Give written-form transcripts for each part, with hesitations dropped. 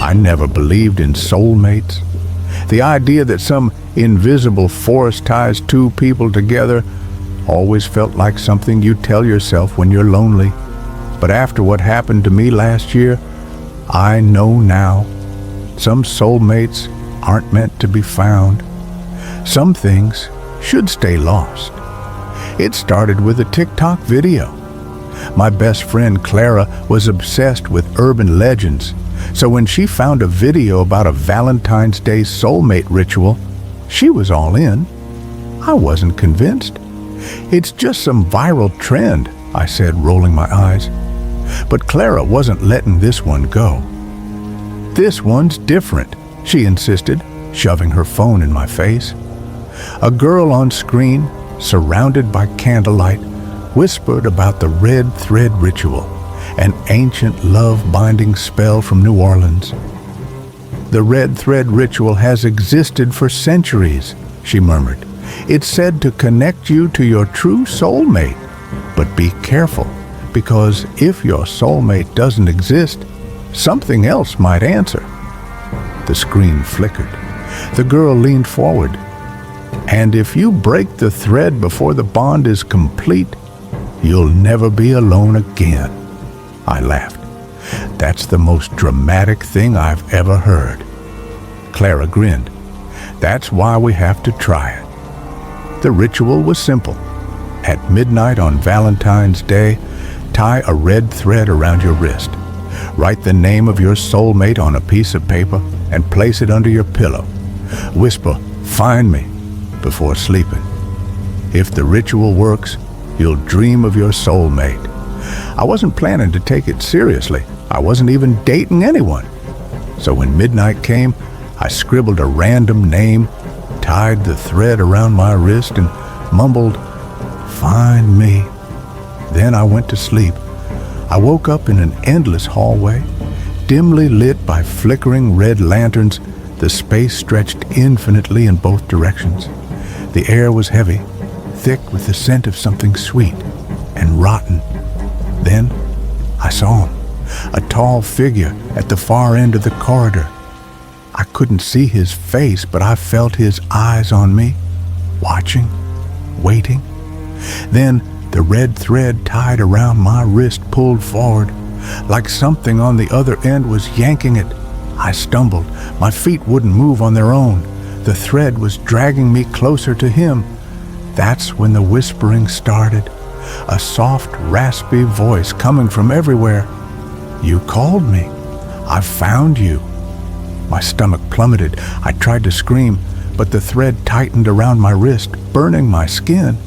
I never believed in soulmates. The idea that some invisible force ties two people together always felt like something you tell yourself when you're lonely. But after what happened to me last year, I know now. Some soulmates aren't meant to be found. Some things should stay lost. It started with a TikTok video. My best friend Clara was obsessed with urban legends, so when she found a video about a Valentine's Day soulmate ritual, she was all in. I wasn't convinced. It's just some viral trend, I said, rolling my eyes. But Clara wasn't letting this one go. This one's different, she insisted, shoving her phone in my face. A girl on screen, surrounded by candlelight, whispered about the red thread ritual, an ancient love-binding spell from New Orleans. The red thread ritual has existed for centuries, she murmured. It's said to connect you to your true soulmate. But be careful, because if your soulmate doesn't exist, something else might answer. The screen flickered. The girl leaned forward. And if you break the thread before the bond is complete, you'll never be alone again. I laughed. That's the most dramatic thing I've ever heard. Clara grinned. That's why we have to try it. The ritual was simple. At midnight on Valentine's Day, tie a red thread around your wrist. Write the name of your soulmate on a piece of paper and place it under your pillow. Whisper, "Find me," before sleeping. If the ritual works, you'll dream of your soulmate. I wasn't planning to take it seriously. I wasn't even dating anyone. So when midnight came, I scribbled a random name, tied the thread around my wrist, and mumbled, "Find me." Then I went to sleep. I woke up in an endless hallway, dimly lit by flickering red lanterns. The space stretched infinitely in both directions. The air was heavy, thick with the scent of something sweet and rotten. Then I saw him, a tall figure at the far end of the corridor. I couldn't see his face, but I felt his eyes on me, watching, waiting. Then the red thread tied around my wrist pulled forward, like something on the other end was yanking it. I stumbled. My feet wouldn't move on their own. The thread was dragging me closer to him. That's when the whispering started, a soft, raspy voice coming from everywhere. "You called me. I found you." My stomach plummeted. I tried to scream, but the thread tightened around my wrist, burning my skin.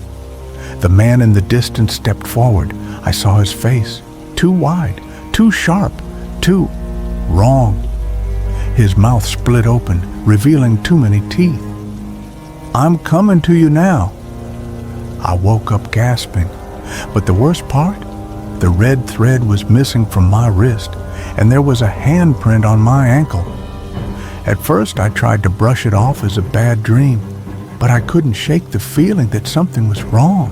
The man in the distance stepped forward. I saw his face, too wide, too sharp, too wrong. His mouth split open, revealing too many teeth. "I'm coming to you now." I woke up gasping. But the worst part? The red thread was missing from my wrist, and there was a handprint on my ankle. At first, I tried to brush it off as a bad dream, but I couldn't shake the feeling that something was wrong.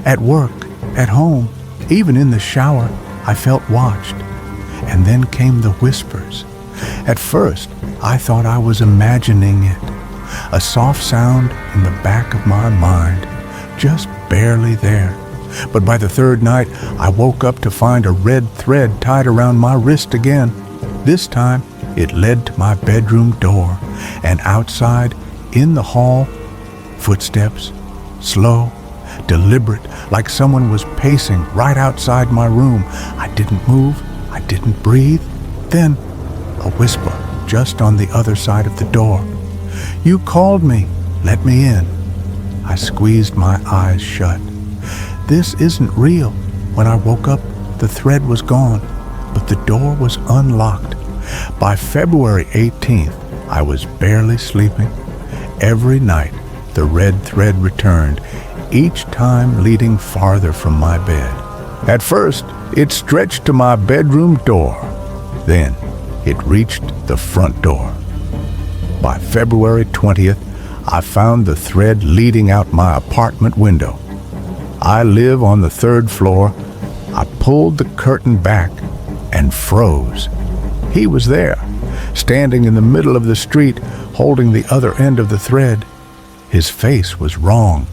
At work, at home, even in the shower, I felt watched. And then came the whispers. At first, I thought I was imagining it, a soft sound in the back of my mind, just barely there. But by the third night, I woke up to find a red thread tied around my wrist again. This time, it led to my bedroom door, and outside, in the hall, footsteps, slow, deliberate, like someone was pacing right outside my room. I didn't move, I didn't breathe. Then, a whisper just on the other side of the door. "You called me, let me in." I squeezed my eyes shut. This isn't real. When I woke up, the thread was gone, but the door was unlocked. By February 18th, I was barely sleeping. Every night, the red thread returned, each time leading farther from my bed. At first, it stretched to my bedroom door. Then, it reached the front door. By February 20th, I found the thread leading out my apartment window. I live on the 3rd floor. I pulled the curtain back and froze. He was there, standing in the middle of the street, holding the other end of the thread. His face was wrong,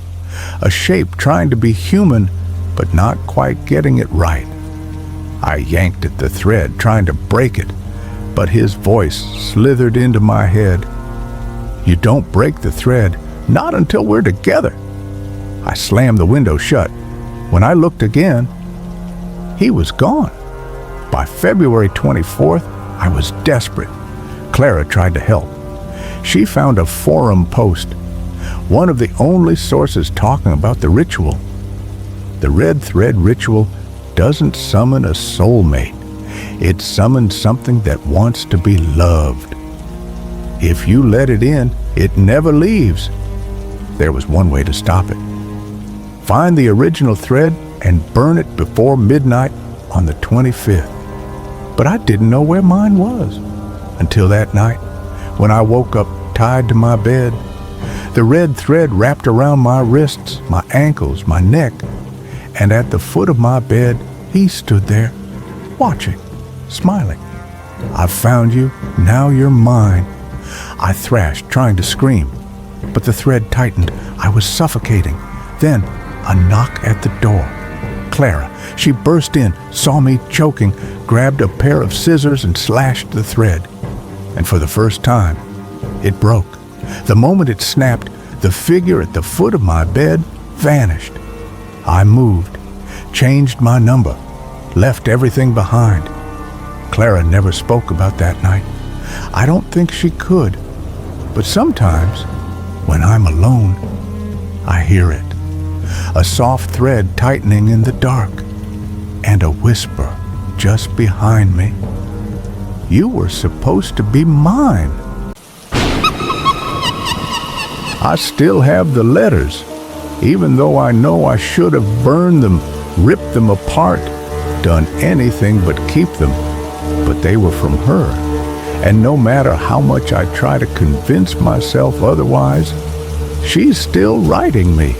a shape trying to be human, but not quite getting it right. I yanked at the thread, trying to break it, but his voice slithered into my head. "You don't break the thread, not until we're together." I slammed the window shut. When I looked again, he was gone. By February 24th, I was desperate. Clara tried to help. She found a forum post, one of the only sources talking about the ritual. The red thread ritual doesn't summon a soulmate. It summons something that wants to be loved. If you let it in, it never leaves. There was one way to stop it. Find the original thread and burn it before midnight on the 25th. But I didn't know where mine was until that night when I woke up tied to my bed. The red thread wrapped around my wrists, my ankles, my neck, and at the foot of my bed, he stood there, watching, smiling. "I've found you, now you're mine." I thrashed, trying to scream, but the thread tightened. I was suffocating. Then, a knock at the door. Clara, she burst in, saw me choking, grabbed a pair of scissors and slashed the thread. And for the first time, it broke. The moment it snapped, the figure at the foot of my bed vanished. I moved, changed my number, left everything behind. Clara never spoke about that night. I don't think she could. But sometimes, when I'm alone, I hear it. A soft thread tightening in the dark, and a whisper just behind me. "You were supposed to be mine." I still have the letters, even though I know I should have burned them, ripped them apart, done anything but keep them. But they were from her, and no matter how much I try to convince myself otherwise, she's still writing me,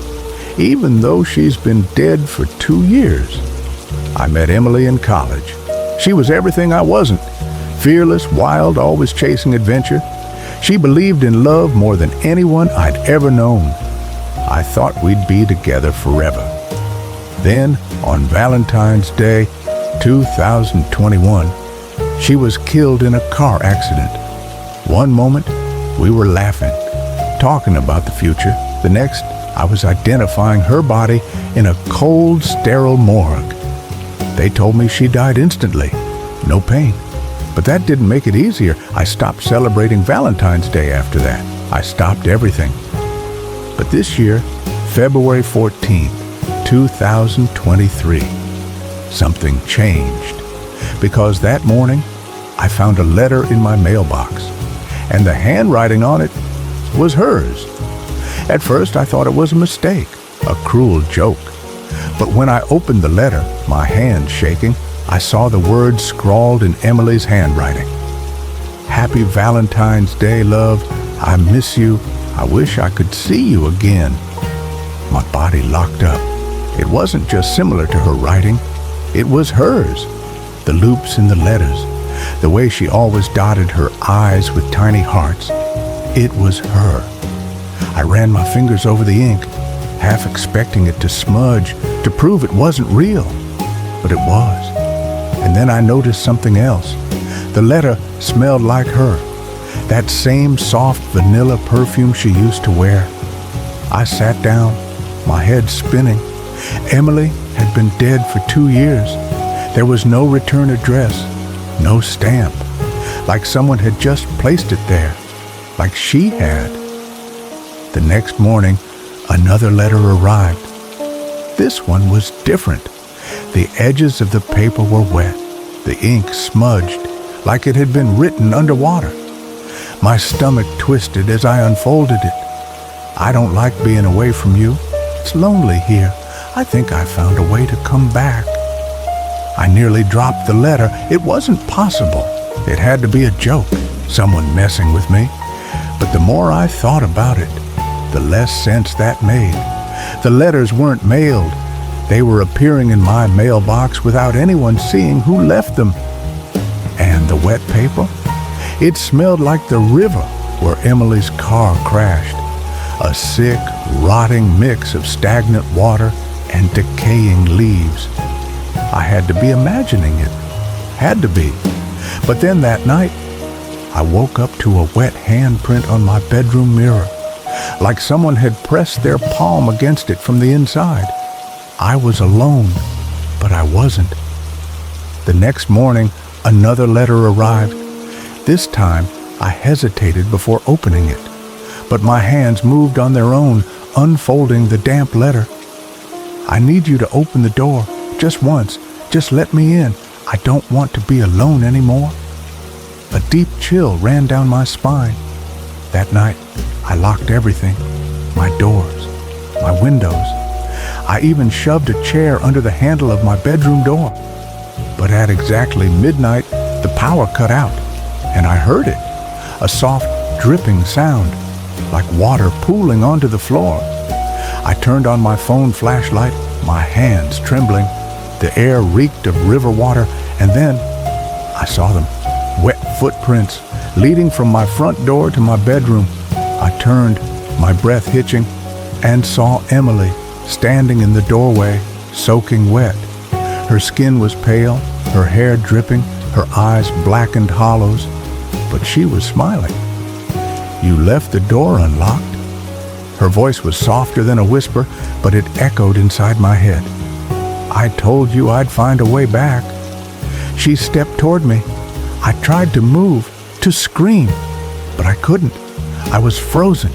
even though she's been dead for 2 years. I met Emily in college. She was everything I wasn't. Fearless, wild, always chasing adventure. She believed in love more than anyone I'd ever known. I thought we'd be together forever. Then, on Valentine's Day, 2021, she was killed in a car accident. One moment, we were laughing, talking about the future. The next, I was identifying her body in a cold, sterile morgue. They told me she died instantly. No pain. But that didn't make it easier. I stopped celebrating Valentine's Day after that. I stopped everything. But this year, February 14th, 2023, something changed. Because that morning, I found a letter in my mailbox, and the handwriting on it was hers. At first, I thought it was a mistake, a cruel joke. But when I opened the letter, my hand shaking, I saw the words scrawled in Emily's handwriting. "Happy Valentine's Day, love. I miss you. I wish I could see you again." My body locked up. It wasn't just similar to her writing. It was hers. The loops in the letters, the way she always dotted her I's with tiny hearts. It was her. I ran my fingers over the ink, half expecting it to smudge, to prove it wasn't real. But it was. And then I noticed something else. The letter smelled like her, that same soft vanilla perfume she used to wear. I sat down, my head spinning. Emily had been dead for 2 years. There was no return address, no stamp, like someone had just placed it there, like she had. The next morning, another letter arrived. This one was different. The edges of the paper were wet, the ink smudged, like it had been written underwater. My stomach twisted as I unfolded it. "I don't like being away from you. It's lonely here. I think I found a way to come back." I nearly dropped the letter. It wasn't possible. It had to be a joke, someone messing with me. But the more I thought about it, the less sense that made. The letters weren't mailed. They were appearing in my mailbox without anyone seeing who left them. And the wet paper? It smelled like the river where Emily's car crashed, a sick, rotting mix of stagnant water and decaying leaves. I had to be imagining it. Had to be. But then that night, I woke up to a wet handprint on my bedroom mirror, like someone had pressed their palm against it from the inside. I was alone, but I wasn't. The next morning, another letter arrived. This time, I hesitated before opening it, but my hands moved on their own, unfolding the damp letter. I need you to open the door, just once. Just let me in. I don't want to be alone anymore. A deep chill ran down my spine. That night, I locked everything, my doors, my windows. I even shoved a chair under the handle of my bedroom door. But at exactly midnight, the power cut out, and I heard it, a soft dripping sound, like water pooling onto the floor. I turned on my phone flashlight, my hands trembling. The air reeked of river water, and then I saw them, wet footprints leading from my front door to my bedroom. I turned, my breath hitching, and saw Emily standing in the doorway, soaking wet. Her skin was pale, her hair dripping, her eyes blackened hollows, but she was smiling. You left the door unlocked? Her voice was softer than a whisper, but it echoed inside my head. I told you I'd find a way back. She stepped toward me. I tried to move, to scream, but I couldn't. I was frozen,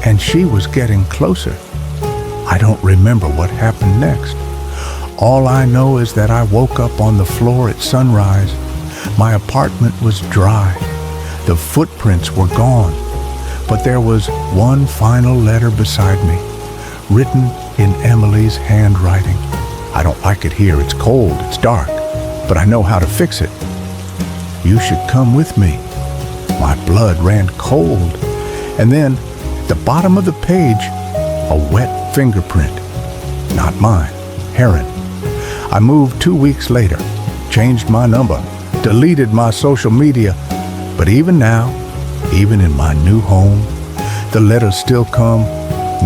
and she was getting closer. I don't remember what happened next. All I know is that I woke up on the floor at sunrise. My apartment was dry. The footprints were gone, but there was one final letter beside me, written in Emily's handwriting. I don't like it here. It's cold, it's dark, but I know how to fix it. You should come with me. My blood ran cold. And then, at the bottom of the page, a wet fingerprint. Not mine, Heron. I moved 2 weeks later, changed my number, deleted my social media, but even now, even in my new home, the letters still come,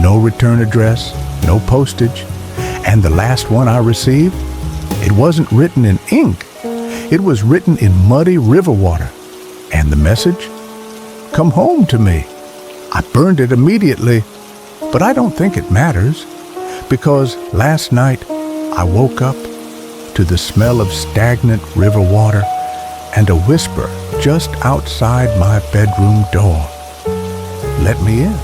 no return address, no postage. And the last one I received, it wasn't written in ink. It was written in muddy river water. And the message? Come home to me. I burned it immediately, but I don't think it matters, because last night I woke up to the smell of stagnant river water and a whisper just outside my bedroom door. Let me in.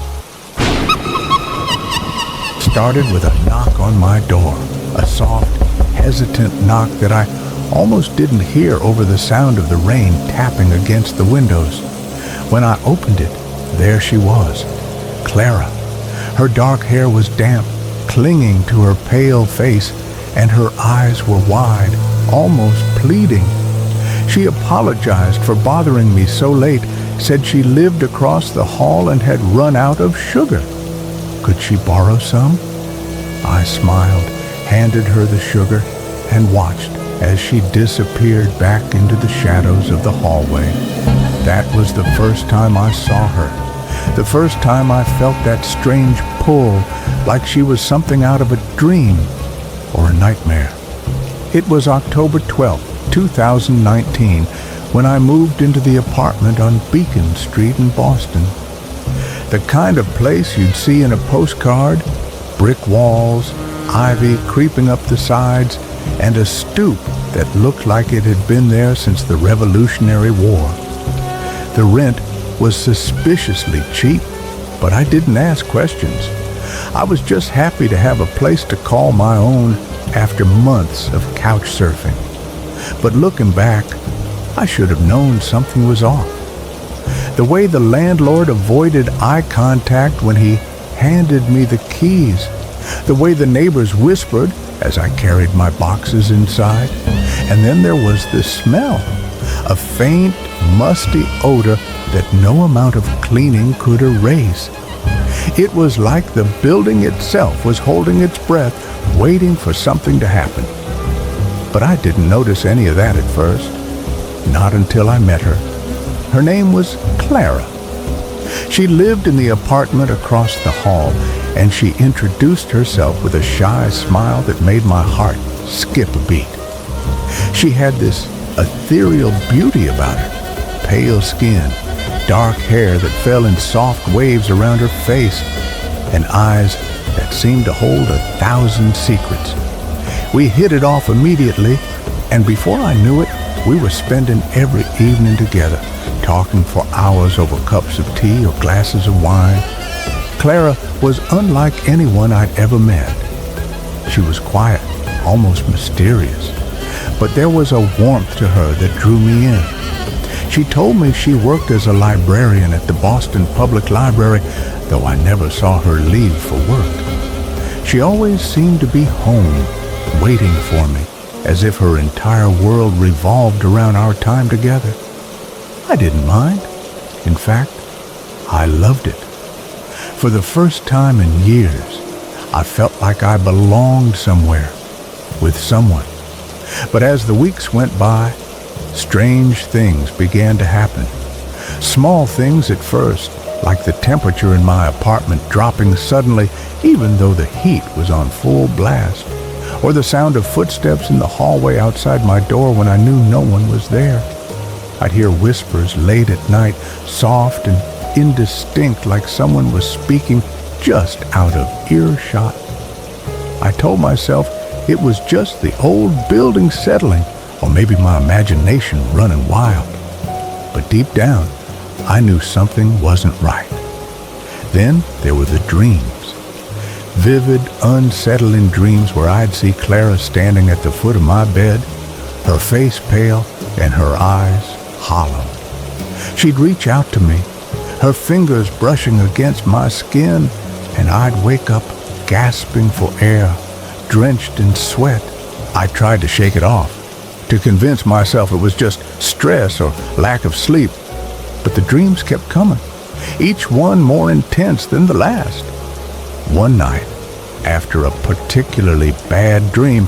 Started with a knock on my door, a soft, hesitant knock that I almost didn't hear over the sound of the rain tapping against the windows. When I opened it, there she was, Clara. Her dark hair was damp, clinging to her pale face, and her eyes were wide, almost pleading. She apologized for bothering me so late, said she lived across the hall and had run out of sugar. Could she borrow some? I smiled, handed her the sugar, and watched as she disappeared back into the shadows of the hallway. That was the first time I saw her. The first time I felt that strange pull, like she was something out of a dream or a nightmare. It was October 12th, 2019, when I moved into the apartment on Beacon Street in Boston. The kind of place you'd see in a postcard, brick walls, ivy creeping up the sides, and a stoop that looked like it had been there since the Revolutionary War. The rent was suspiciously cheap, but I didn't ask questions. I was just happy to have a place to call my own after months of couch surfing. But looking back, I should have known something was off. The way the landlord avoided eye contact when he handed me the keys, the way the neighbors whispered as I carried my boxes inside, and then there was the smell, a faint, musty odor that no amount of cleaning could erase. It was like the building itself was holding its breath, waiting for something to happen. But I didn't notice any of that at first, not until I met her. Her name was Clara. She lived in the apartment across the hall, and she introduced herself with a shy smile that made my heart skip a beat. She had this ethereal beauty about her, pale skin, dark hair that fell in soft waves around her face, and eyes that seemed to hold 1,000 secrets. We hit it off immediately, and before I knew it, we were spending every evening together, talking for hours over cups of tea or glasses of wine. Clara was unlike anyone I'd ever met. She was quiet, almost mysterious, but there was a warmth to her that drew me in. She told me she worked as a librarian at the Boston Public Library, though I never saw her leave for work. She always seemed to be home, waiting for me, as if her entire world revolved around our time together. I didn't mind. In fact, I loved it. For the first time in years, I felt like I belonged somewhere, with someone. But as the weeks went by, strange things began to happen. Small things at first, like the temperature in my apartment dropping suddenly even though the heat was on full blast, or the sound of footsteps in the hallway outside my door when I knew no one was there. I'd hear whispers late at night, soft and indistinct, like someone was speaking just out of earshot. I told myself it was just the old building settling, or maybe my imagination running wild. But deep down, I knew something wasn't right. Then there were the dreams. Vivid, unsettling dreams where I'd see Clara standing at the foot of my bed, her face pale and her eyes hollow. She'd reach out to me, her fingers brushing against my skin, and I'd wake up gasping for air, drenched in sweat. I tried to shake it off, to convince myself it was just stress or lack of sleep. But the dreams kept coming, each one more intense than the last. One night, after a particularly bad dream,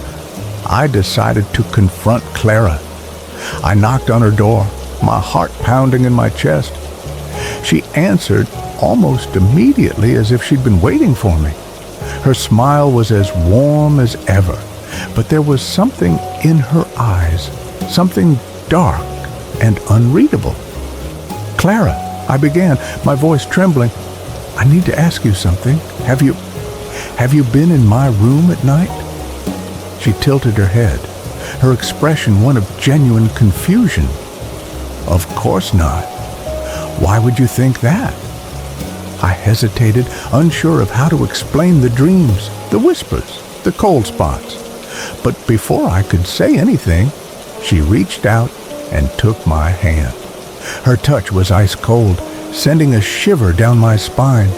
I decided to confront Clara. I knocked on her door, my heart pounding in my chest. She answered almost immediately, as if she'd been waiting for me. Her smile was as warm as ever, but there was something in her eyes, something dark and unreadable. "Clara," I began, my voice trembling, "I need to ask you something. Have you been in my room at night?" She tilted her head, her expression one of genuine confusion. "Of course not. Why would you think that?" I hesitated, unsure of how to explain the dreams, the whispers, the cold spots. But before I could say anything, she reached out and took my hand. Her touch was ice cold, sending a shiver down my spine.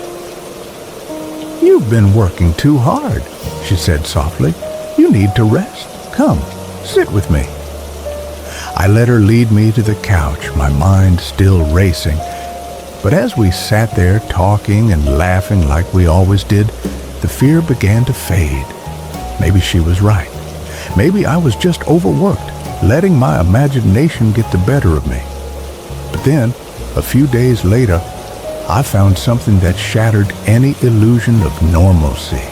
"You've been working too hard," she said softly. "You need to rest. Come, sit with me." I let her lead me to the couch, my mind still racing. But as we sat there talking and laughing like we always did, the fear began to fade. Maybe she was right. Maybe I was just overworked, letting my imagination get the better of me. But then, a few days later, I found something that shattered any illusion of normalcy.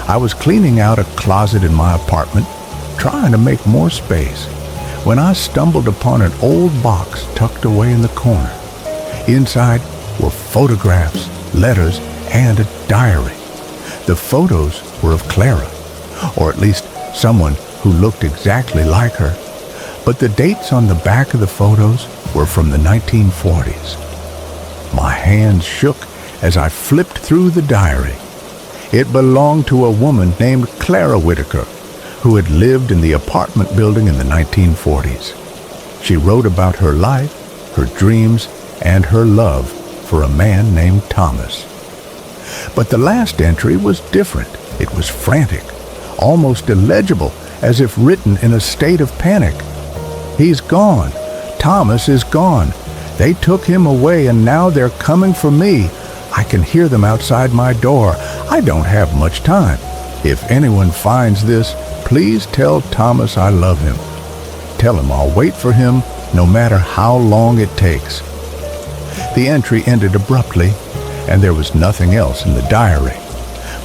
I was cleaning out a closet in my apartment, trying to make more space, when I stumbled upon an old box tucked away in the corner. Inside were photographs, letters, and a diary. The photos were of Clara, or at least someone who looked exactly like her, but the dates on the back of the photos were from the 1940s. My hands shook as I flipped through the diary. It belonged to a woman named Clara Whitaker, who had lived in the apartment building in the 1940s. She wrote about her life, her dreams, and her love for a man named Thomas. But the last entry was different. It was frantic, almost illegible, as if written in a state of panic. "He's gone. Thomas is gone. They took him away, and now they're coming for me. I can hear them outside my door. I don't have much time. If anyone finds this, please tell Thomas I love him. Tell him I'll wait for him no matter how long it takes. The entry ended abruptly, and there was nothing else in the diary.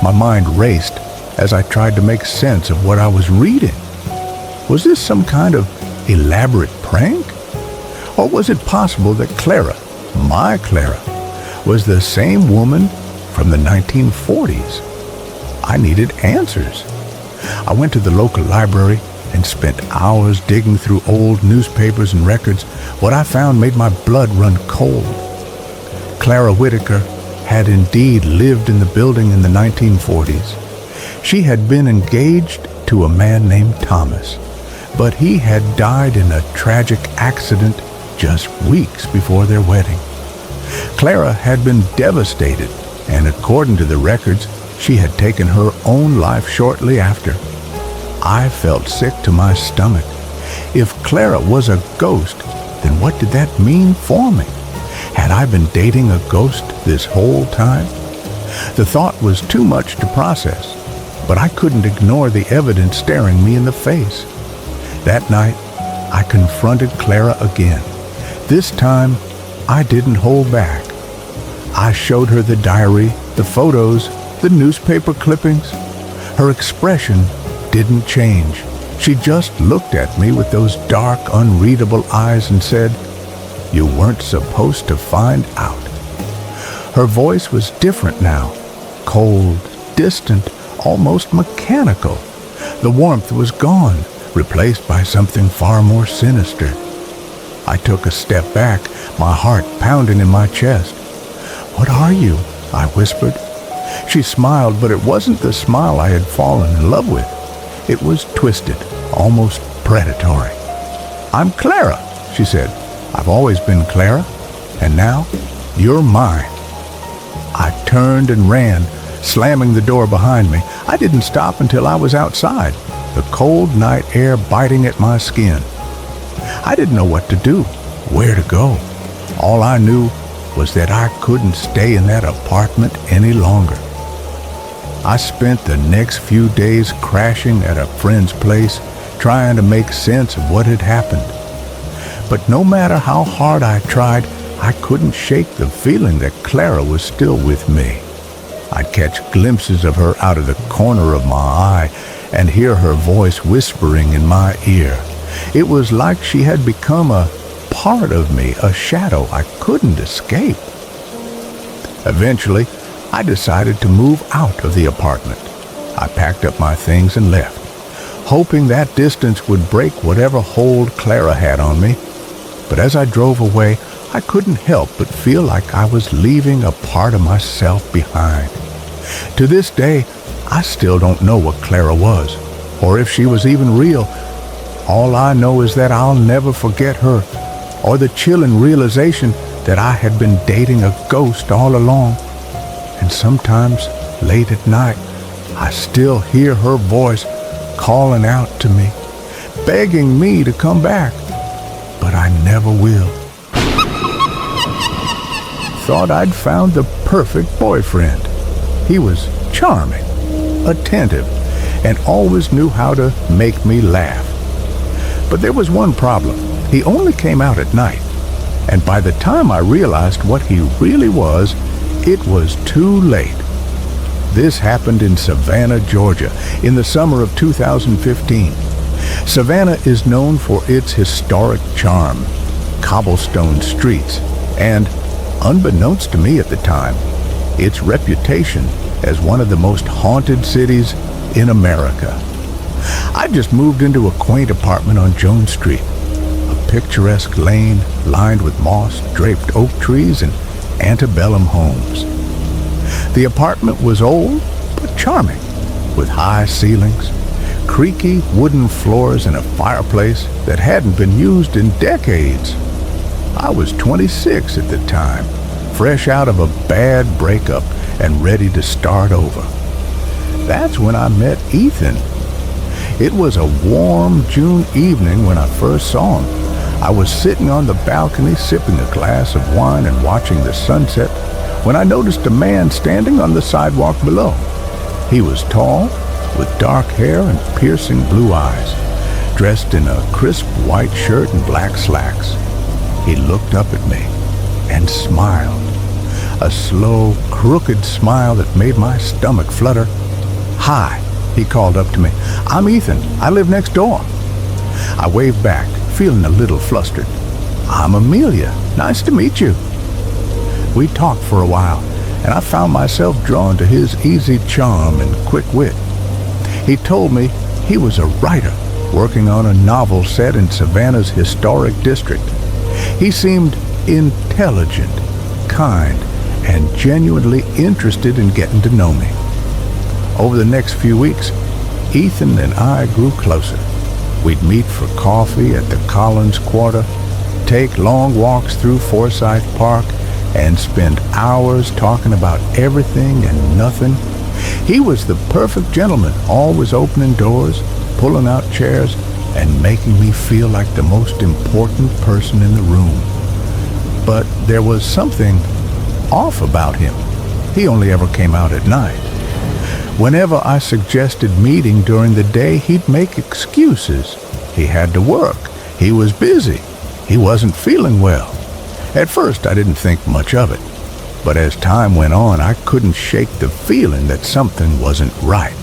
My mind raced as I tried to make sense of what I was reading. Was this some kind of elaborate prank? Or was it possible that Clara, my Clara, was the same woman from the 1940s? I needed answers. I went to the local library and spent hours digging through old newspapers and records. What I found made my blood run cold. Clara Whitaker had indeed lived in the building in the 1940s. She had been engaged to a man named Thomas, but he had died in a tragic accident just weeks before their wedding. Clara had been devastated, and according to the records, she had taken her own life shortly after. I felt sick to my stomach. If Clara was a ghost, then what did that mean for me? Had I been dating a ghost this whole time? The thought was too much to process, but I couldn't ignore the evidence staring me in the face. That night, I confronted Clara again. This time, I didn't hold back. I showed her the diary, the photos, the newspaper clippings. Her expression didn't change. She just looked at me with those dark, unreadable eyes and said, "You weren't supposed to find out." Her voice was different now, cold, distant, almost mechanical. The warmth was gone, replaced by something far more sinister. I took a step back, my heart pounding in my chest. "What are you?" I whispered. She smiled, but it wasn't the smile I had fallen in love with. It was twisted, almost predatory. "I'm Clara," she said. "I've always been Clara, and now you're mine." I turned and ran, slamming the door behind me. I didn't stop until I was outside, the cold night air biting at my skin. I didn't know what to do, where to go. All I knew was that I couldn't stay in that apartment any longer. I spent the next few days crashing at a friend's place, trying to make sense of what had happened. But no matter how hard I tried, I couldn't shake the feeling that Clara was still with me. I'd catch glimpses of her out of the corner of my eye and hear her voice whispering in my ear. It was like she had become a part of me, a shadow I couldn't escape. Eventually, I decided to move out of the apartment. I packed up my things and left, hoping that distance would break whatever hold Clara had on me. But as I drove away, I couldn't help but feel like I was leaving a part of myself behind. To this day, I still don't know what Clara was, or if she was even real. All I know is that I'll never forget her, or the chilling realization that I had been dating a ghost all along. And sometimes, late at night, I still hear her voice calling out to me, begging me to come back, but I never will. Thought I'd found the perfect boyfriend. He was charming, attentive, and always knew how to make me laugh. But there was one problem. He only came out at night, and by the time I realized what he really was, it was too late. This happened in Savannah, Georgia, in the summer of 2015. Savannah is known for its historic charm, cobblestone streets, and, unbeknownst to me at the time, its reputation as one of the most haunted cities in America. I just moved into a quaint apartment on Jones Street, a picturesque lane lined with moss-draped oak trees and antebellum homes. The apartment was old but charming, with high ceilings, creaky wooden floors, and a fireplace that hadn't been used in decades. I was 26 at the time, fresh out of a bad breakup and ready to start over. That's when I met Ethan. It was a warm June evening when I first saw him. I was sitting on the balcony sipping a glass of wine and watching the sunset when I noticed a man standing on the sidewalk below. He was tall, with dark hair and piercing blue eyes. dressed in a crisp white shirt and black slacks. He looked up at me and smiled, a slow, crooked smile that made my stomach flutter. "Hi," he called up to me. "I'm Ethan. I live next door." I waved back, feeling a little flustered. "I'm Amelia. Nice to meet you." We talked for a while, and I found myself drawn to his easy charm and quick wit. He told me he was a writer working on a novel set in Savannah's historic district. He seemed intelligent, kind, and genuinely interested in getting to know me. Over the next few weeks, Ethan and I grew closer. We'd meet for coffee at the Collins Quarter, take long walks through Forsyth Park, and spend hours talking about everything and nothing. He was the perfect gentleman, always opening doors, pulling out chairs, and making me feel like the most important person in the room. But there was something off about him. He only ever came out at night. Whenever I suggested meeting during the day, he'd make excuses. He had to work. He was busy. He wasn't feeling well. At first, I didn't think much of it. But as time went on, I couldn't shake the feeling that something wasn't right.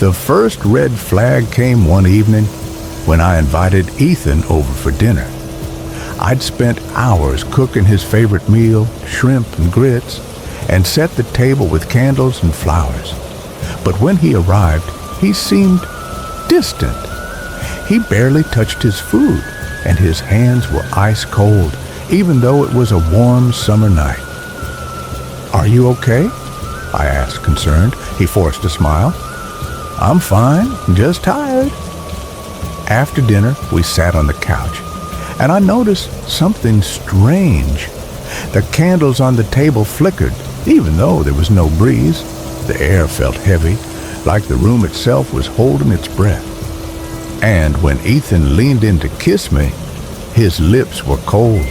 The first red flag came one evening when I invited Ethan over for dinner. I'd spent hours cooking his favorite meal, shrimp and grits, and set the table with candles and flowers. But when he arrived, he seemed distant. He barely touched his food, and his hands were ice cold, even though it was a warm summer night. "Are you okay?" I asked, concerned. He forced a smile. "I'm fine, just tired." After dinner, we sat on the couch, and I noticed something strange. The candles on the table flickered, even though there was no breeze. The air felt heavy, like the room itself was holding its breath. And when Ethan leaned in to kiss me, his lips were cold.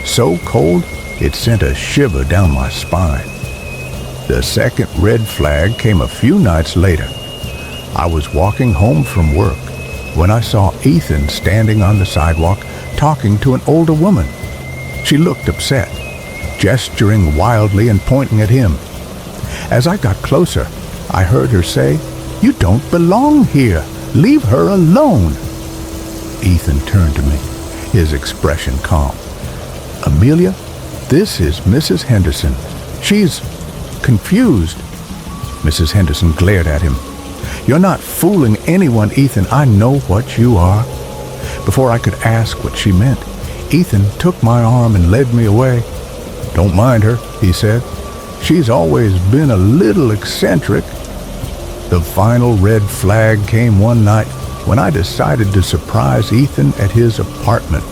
So cold, it sent a shiver down my spine. The second red flag came a few nights later. I was walking home from work when I saw Ethan standing on the sidewalk talking to an older woman. She looked upset, gesturing wildly and pointing at him. As I got closer, I heard her say, "You don't belong here. Leave her alone." Ethan turned to me, his expression calm. "Amelia, this is Mrs. Henderson. She's confused." Mrs. Henderson glared at him. "You're not fooling anyone, Ethan. I know what you are." Before I could ask what she meant, Ethan took my arm and led me away. "Don't mind her," he said. "She's always been a little eccentric." The final red flag came one night when I decided to surprise Ethan at his apartment.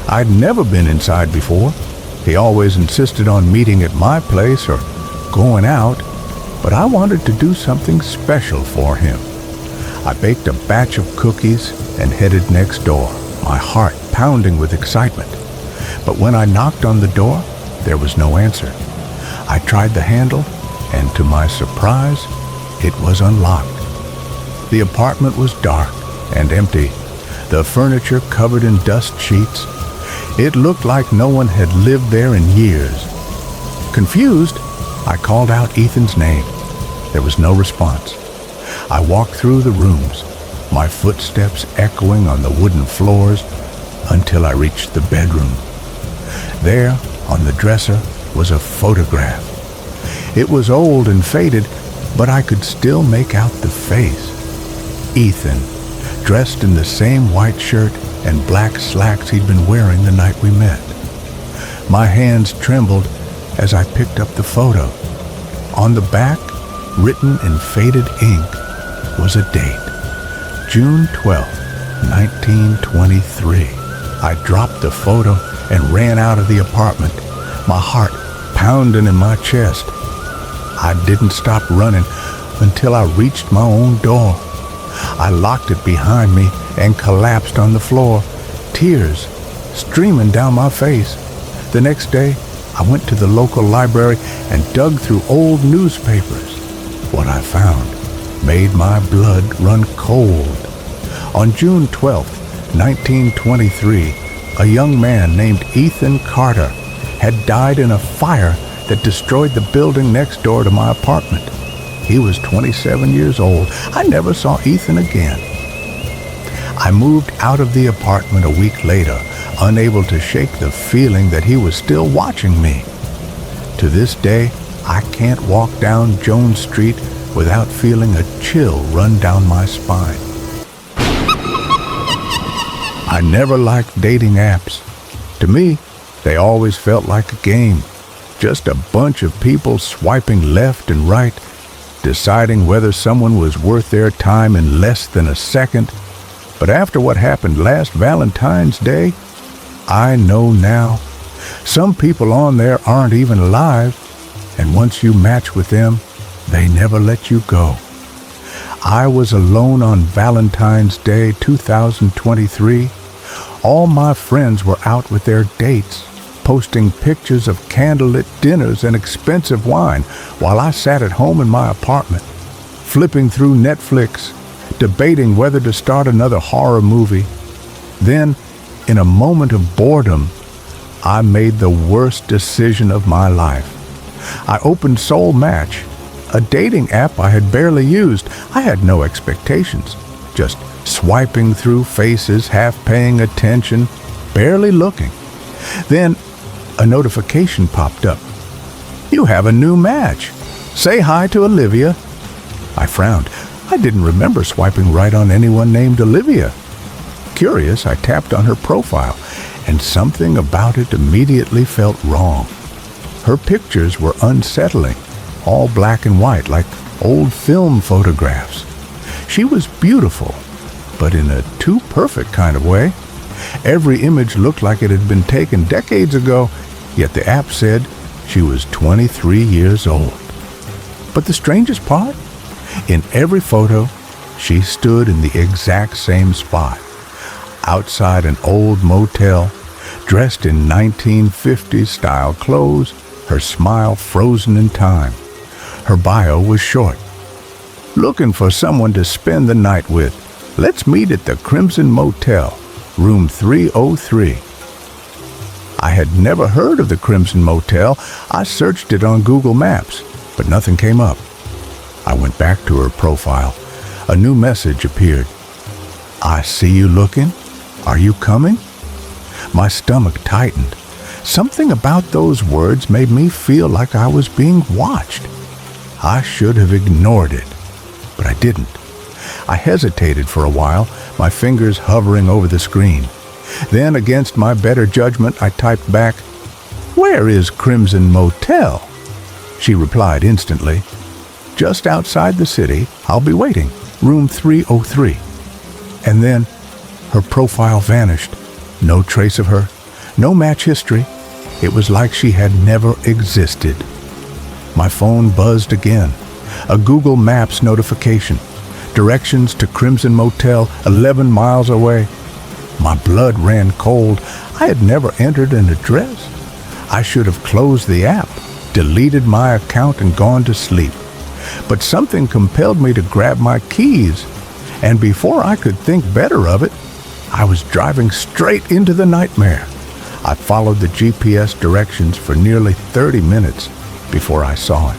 I'd never been inside before. He always insisted on meeting at my place or going out, but I wanted to do something special for him. I baked a batch of cookies and headed next door, my heart pounding with excitement. But when I knocked on the door, there was no answer. I tried the handle, and to my surprise, it was unlocked. The apartment was dark and empty, the furniture covered in dust sheets. It looked like no one had lived there in years. Confused, I called out Ethan's name. There was no response. I walked through the rooms, my footsteps echoing on the wooden floors until I reached the bedroom. There, on the dresser, was a photograph. It was old and faded, but I could still make out the face. Ethan, dressed in the same white shirt and black slacks he'd been wearing the night we met. My hands trembled as I picked up the photo. On the back, written in faded ink, was a date. June 12th, 1923. I dropped the photo and ran out of the apartment, my heart pounding in my chest. I didn't stop running until I reached my own door. I locked it behind me and collapsed on the floor, tears streaming down my face. The next day, I went to the local library and dug through old newspapers. What I found made my blood run cold. On June 12, 1923, a young man named Ethan Carter had died in a fire that destroyed the building next door to my apartment. He was 27 years old. I never saw Ethan again. I moved out of the apartment a week later, unable to shake the feeling that he was still watching me. To this day, I can't walk down Jones Street without feeling a chill run down my spine. I never liked dating apps. To me, they always felt like a game. Just a bunch of people swiping left and right, deciding whether someone was worth their time in less than a second. But after what happened last Valentine's Day, I know now. Some people on there aren't even alive, and once you match with them, they never let you go. I was alone on Valentine's Day 2023. All my friends were out with their dates, posting pictures of candlelit dinners and expensive wine, while I sat at home in my apartment, flipping through Netflix, debating whether to start another horror movie. Then, in a moment of boredom, I made the worst decision of my life. I opened Soul Match, a dating app I had barely used. I had no expectations, just swiping through faces, half paying attention, barely looking. Then a notification popped up. "You have a new match. Say hi to Olivia." I frowned. I didn't remember swiping right on anyone named Olivia. Curious, I tapped on her profile, and something about it immediately felt wrong. Her pictures were unsettling, all black and white, like old film photographs. She was beautiful, but in a too perfect kind of way. Every image looked like it had been taken decades ago, yet the app said she was 23 years old. But the strangest part? In every photo, she stood in the exact same spot, outside an old motel, dressed in 1950s-style clothes, her smile frozen in time. Her bio was short. "Looking for someone to spend the night with. Let's meet at the Crimson Motel, room 303. I had never heard of the Crimson Motel. I searched it on Google Maps, but nothing came up. I went back to her profile. A new message appeared. "I see you looking. Are you coming?" My stomach tightened. Something about those words made me feel like I was being watched. I should have ignored it, but I didn't. I hesitated for a while, my fingers hovering over the screen. Then, against my better judgment, I typed back, "Where is Crimson Motel?" She replied instantly, "Just outside the city. I'll be waiting. Room 303. And then her profile vanished. No trace of her. No match history. It was like she had never existed. My phone buzzed again. A Google Maps notification. Directions to Crimson Motel, 11 miles away. My blood ran cold. I had never entered an address. I should have closed the app, deleted my account, and gone to sleep. But something compelled me to grab my keys, and before I could think better of it, I was driving straight into the nightmare. I followed the GPS directions for nearly 30 minutes before I saw it.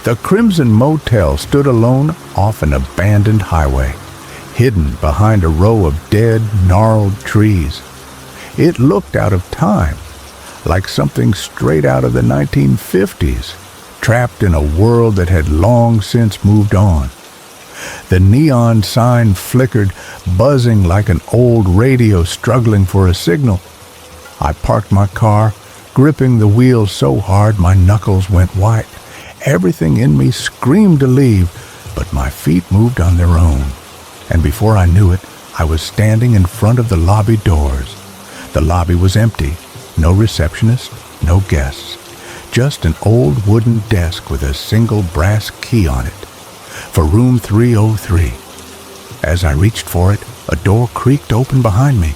The Crimson Motel stood alone off an abandoned highway, hidden behind a row of dead, gnarled trees. It looked out of time, like something straight out of the 1950s, trapped in a world that had long since moved on. The neon sign flickered, buzzing like an old radio struggling for a signal. I parked my car, gripping the wheel so hard my knuckles went white. Everything in me screamed to leave, but my feet moved on their own. And before I knew it, I was standing in front of the lobby doors. The lobby was empty. No receptionist, no guests. Just an old wooden desk with a single brass key on it. For room 303. As I reached for it, a door creaked open behind me,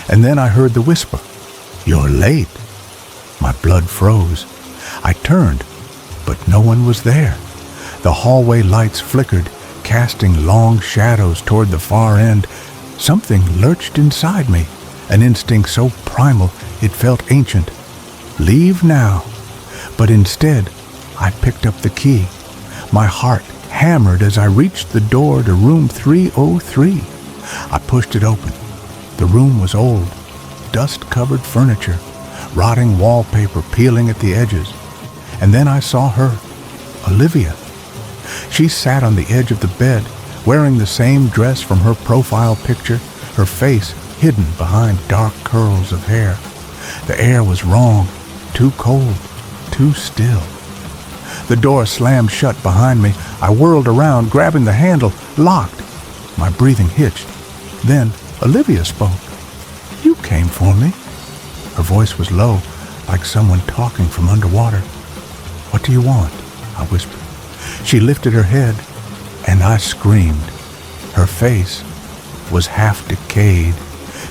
and then I heard the whisper, "You're late." My blood froze. I turned, but no one was there. The hallway lights flickered, casting long shadows toward the far end. Something lurched inside me, an instinct so primal it felt ancient. Leave now. But instead, I picked up the key. My heart hammered as I reached the door to room 303. I pushed it open. The room was old, dust-covered furniture, rotting wallpaper peeling at the edges. And then I saw her, Olivia. She sat on the edge of the bed, wearing the same dress from her profile picture, her face hidden behind dark curls of hair. The air was wrong, too cold, too still. The door slammed shut behind me. I whirled around, grabbing the handle, locked. My breathing hitched. Then Olivia spoke. "You came for me." Her voice was low, like someone talking from underwater. "What do you want?" I whispered. She lifted her head, and I screamed. Her face was half decayed,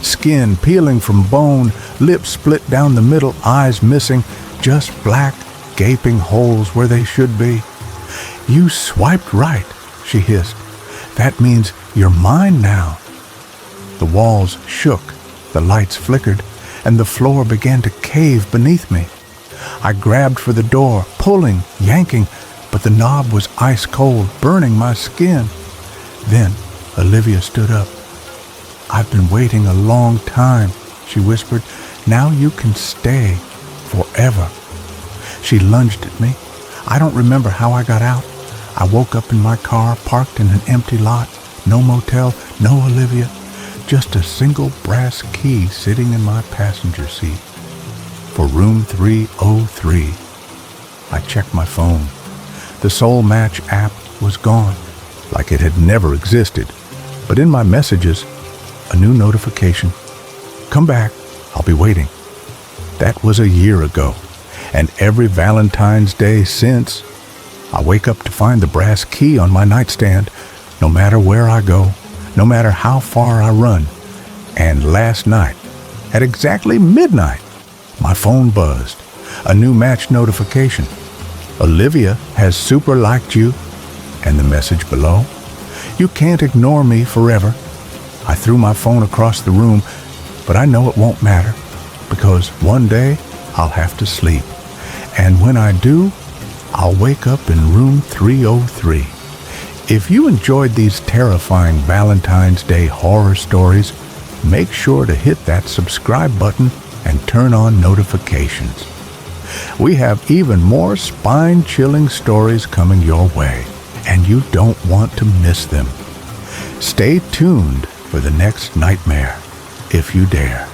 skin peeling from bone, lips split down the middle, eyes missing, just black, gaping holes where they should be. "You swiped right," she hissed. "That means you're mine now." The walls shook, the lights flickered, and the floor began to cave beneath me. I grabbed for the door, pulling, yanking, but the knob was ice cold, burning my skin. Then Olivia stood up. "I've been waiting a long time," she whispered. "Now you can stay forever." She lunged at me. I don't remember how I got out. I woke up in my car, parked in an empty lot. No motel, no Olivia. Just a single brass key sitting in my passenger seat. For room 303. I checked my phone. The Soul Match app was gone, like it had never existed. But in my messages, a new notification. "Come back, I'll be waiting." That was a year ago, and every Valentine's Day since, I wake up to find the brass key on my nightstand, no matter where I go, no matter how far I run. And last night, at exactly midnight, my phone buzzed. A new match notification. "Olivia has super liked you," and the message below. "You can't ignore me forever." I threw my phone across the room, but I know it won't matter, because one day I'll have to sleep. And when I do, I'll wake up in room 303. If you enjoyed these terrifying Valentine's Day horror stories, make sure to hit that subscribe button and turn on notifications. We have even more spine-chilling stories coming your way, and you don't want to miss them. Stay tuned for the next nightmare, if you dare.